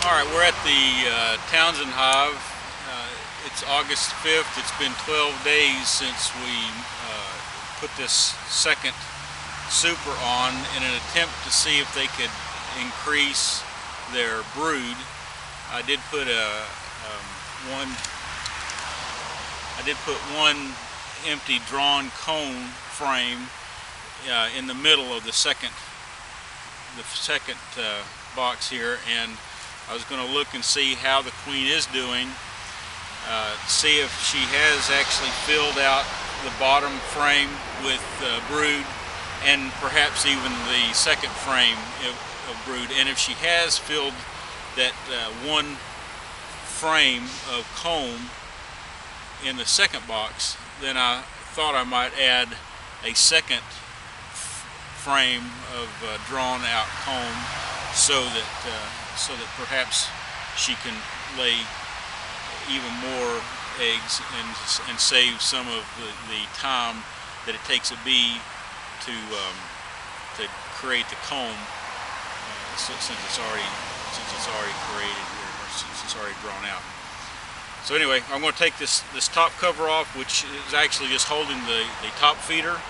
Alright, we're at the Townsend Hive. It's August 5th. It's been 12 days since we put this second super on in an attempt to see if they could increase their brood. I did put one empty drawn comb frame in the middle of the second box here, and I was going to look and see how the queen is doing, see if she has actually filled out the bottom frame with brood, and perhaps even the second frame of brood. And if she has filled that one frame of comb in the second box, then I thought I might add a second frame of drawn out comb so that perhaps she can lay even more eggs and save some of the time that it takes a bee to create the comb, since it's already created here, or since it's already drawn out. So anyway, I'm going to take this top cover off, which is actually just holding the top feeder.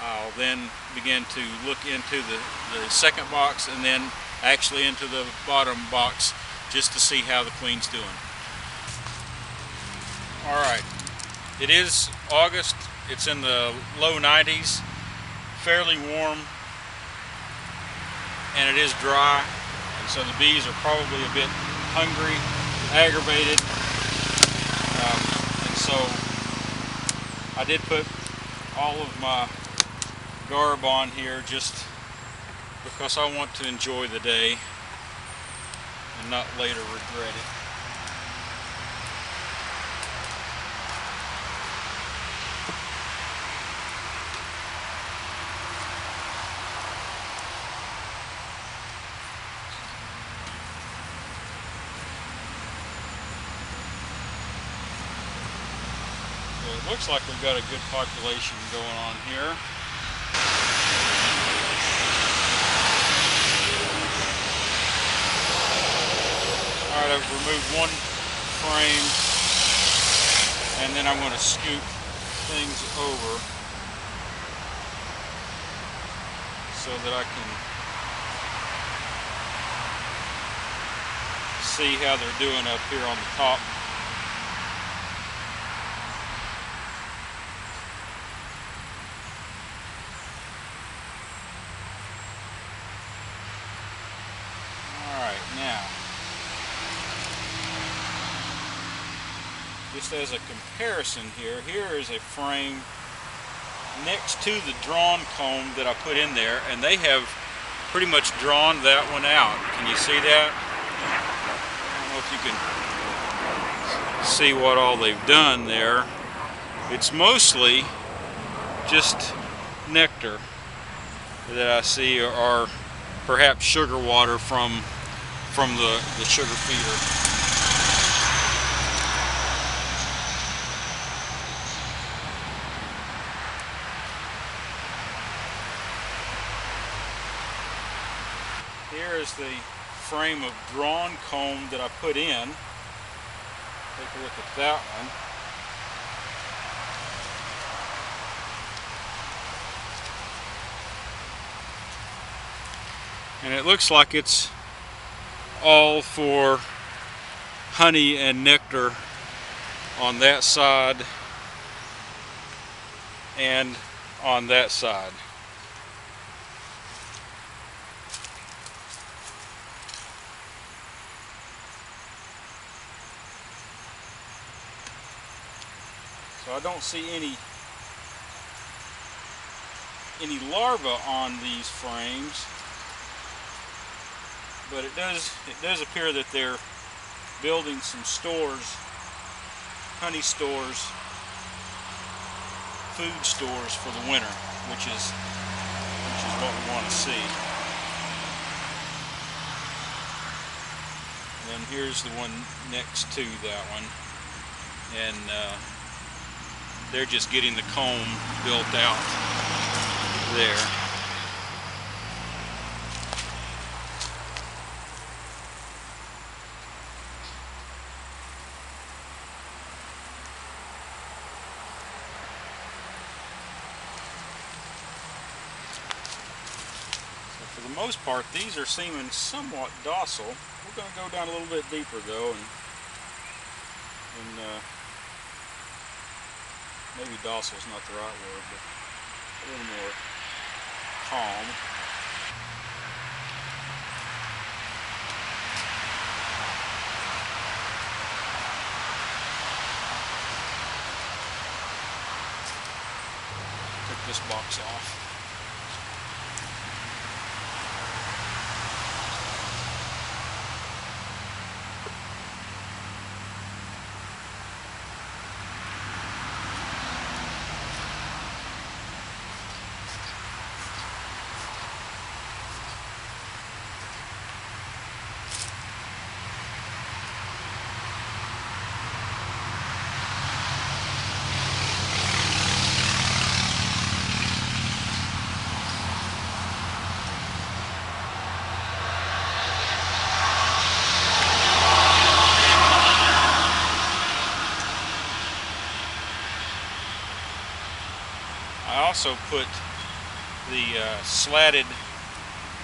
I'll then begin to look into the second box, and then actually into the bottom box, just to see how the queen's doing. Alright, it is August. It's in the low 90s, fairly warm, and it is dry, and so the bees are probably a bit hungry, aggravated, and so I did put all of my garb on here just because I want to enjoy the day and not later regret it. So it looks like we've got a good population going on here. Alright, I've removed one frame, and then I'm going to scoot things over so that I can see how they're doing up here on the top. Alright, now, just as a comparison here, here is a frame next to the drawn comb that I put in there, and they have pretty much drawn that one out. Can you see that? I don't know if you can see what all they've done there. It's mostly just nectar that I see, or perhaps sugar water from the sugar feeder. Here is the frame of drawn comb that I put in. Take a look at that one. And it looks like it's all for honey and nectar on that side and on that side. So I don't see any larvae on these frames, but it does appear that they're building some stores, honey stores, food stores for the winter, which is what we want to see. And then here's the one next to that one, and they're just getting the comb built out there. the most part, these are seeming somewhat docile. We're going to go down a little bit deeper though, and maybe docile is not the right word, but a little more calm. Took this box off. I also put the slatted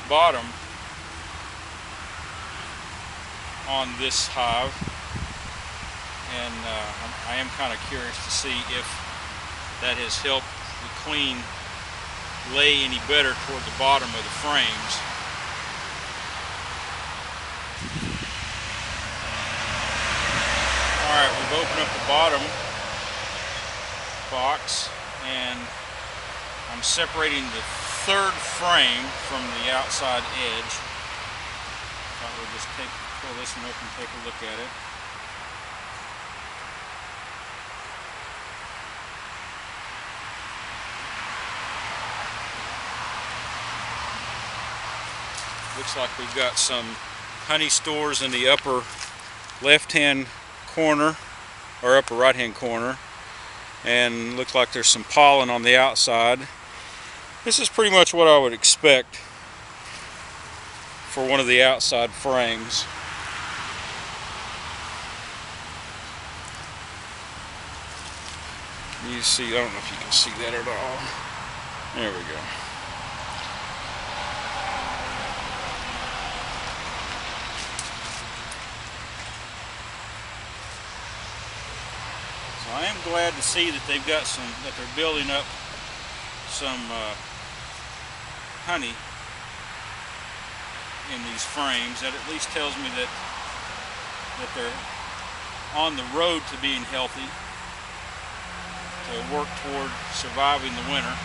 bottom on this hive, and I am kind of curious to see if that has helped the queen lay any better toward the bottom of the frames. Alright, we've opened up the bottom box, and I'm separating the third frame from the outside edge. Thought we'll just pull this one up and take a look at it. Looks like we've got some honey stores in the upper left-hand corner, or upper right-hand corner, and looks like there's some pollen on the outside. This is pretty much what I would expect for one of the outside frames. You see, I don't know if you can see that at all. There we go. So I am glad to see that they've got that they're building up some honey in these frames. That at least tells me that they're on the road to being healthy, to work toward surviving the winter.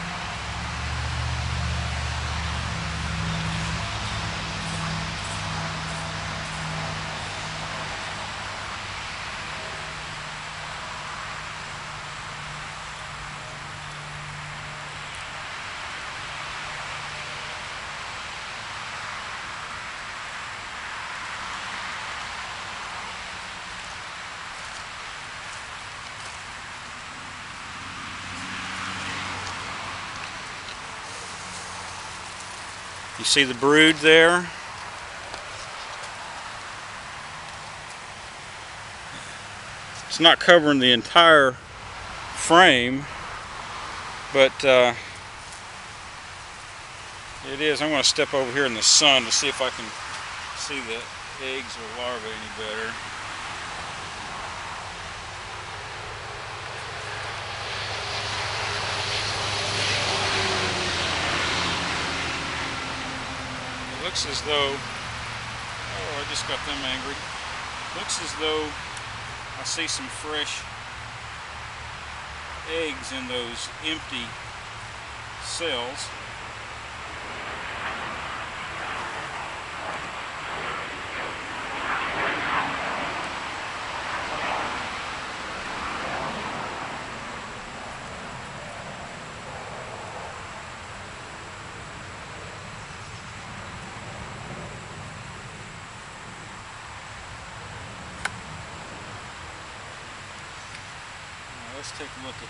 You see the brood there? It's not covering the entire frame, but it is. I'm going to step over here in the sun to see if I can see the eggs or larvae any better. Looks as though, oh, I just got them angry. Looks as though I see some fresh eggs in those empty cells. Let's take a look at,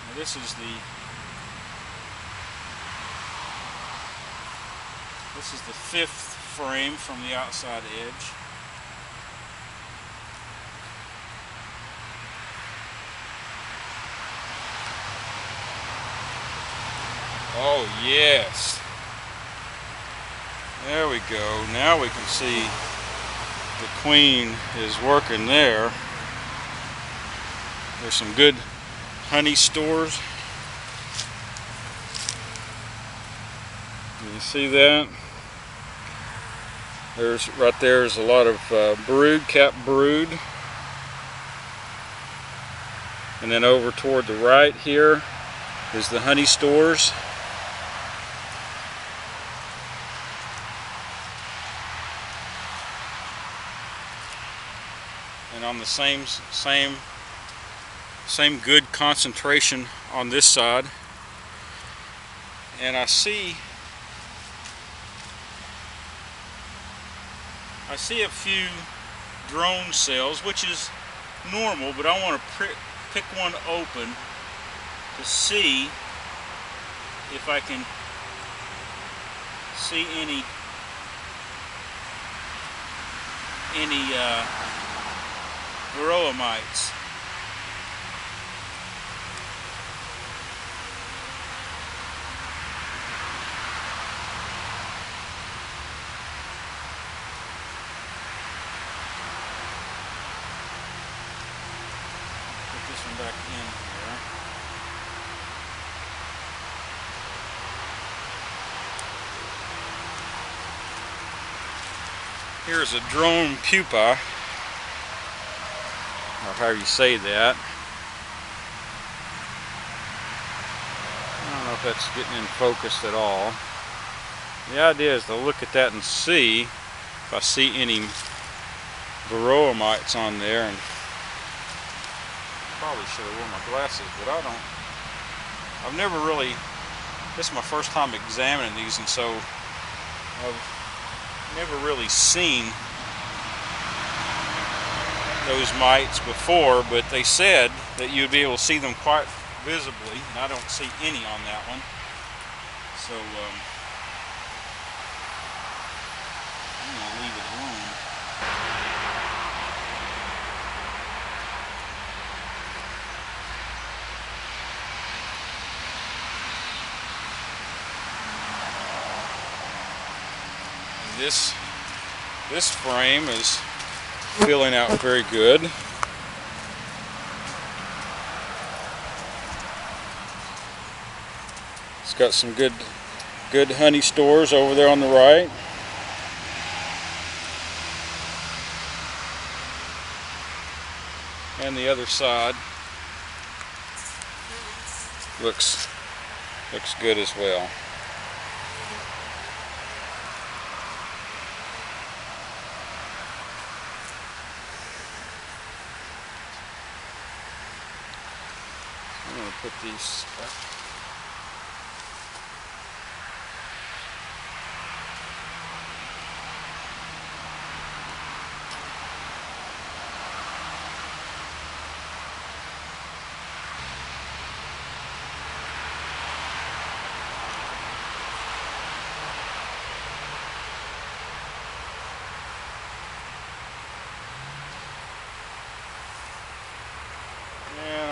now this is the fifth frame from the outside edge. Oh yes, There we go. Now we can see the queen is working there. There's some good honey stores. You see that? There's right there's a lot of brood, capped brood. And then over toward the right here is the honey stores. And on the same good concentration on this side. And I see a few drone cells, which is normal, but I want to pick one open to see if I can see any varroa mites. This one back in here. Here's a drone pupa, or however you say that. I don't know if that's getting in focus at all. The idea is to look at that and see if I see any varroa mites on there. And probably should have worn my glasses, but I don't. I've never really, this is my first time examining these, and so I've never really seen those mites before, but they said that you'd be able to see them quite visibly, and I don't see any on that one. So I'm going to leave it alone. This frame is filling out very good. It's got some good honey stores over there on the right. And the other side looks good as well. I'm going to put these back.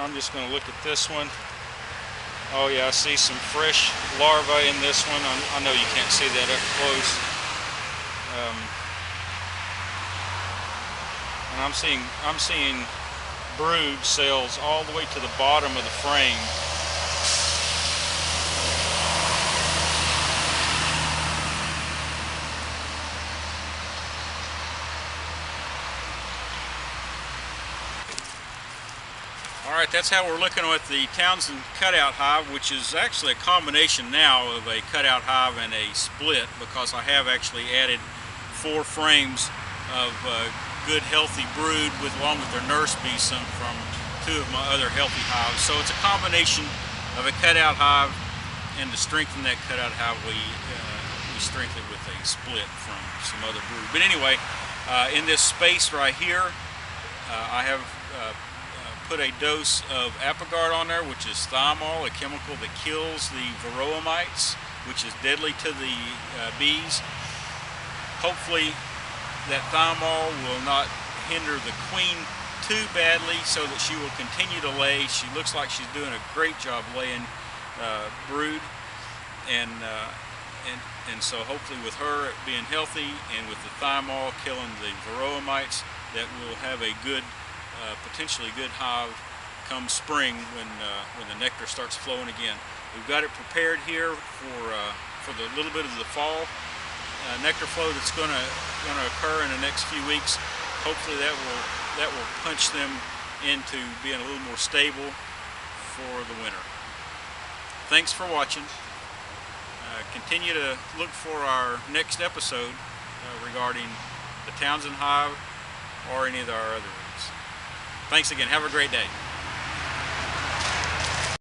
I'm just going to look at this one. Oh yeah, I see some fresh larvae in this one. I know you can't see that up close. And I'm seeing brood cells all the way to the bottom of the frame. Alright, that's how we're looking at the Townsend cutout hive, which is actually a combination now of a cutout hive and a split, because I have actually added 4 frames of good healthy brood along with their nurse bees from 2 of my other healthy hives. So it's a combination of a cutout hive, and to strengthen that cutout hive we strengthen it with a split from some other brood. But anyway, in this space right here, I have put a dose of Apiguard on there, which is thiamol, a chemical that kills the varroa mites, which is deadly to the bees. Hopefully that thiamol will not hinder the queen too badly, so that she will continue to lay. She looks like she's doing a great job laying brood, and and so hopefully with her being healthy and with the thymol killing the varroa mites, that we'll have a good, potentially good hive come spring when the nectar starts flowing again. We've got it prepared here for the little bit of the fall nectar flow that's going to occur in the next few weeks. Hopefully that will punch them into being a little more stable for the winter. Thanks for watching. Continue to look for our next episode regarding the Townsend hive or any of our other ones. Thanks again. Have a great day.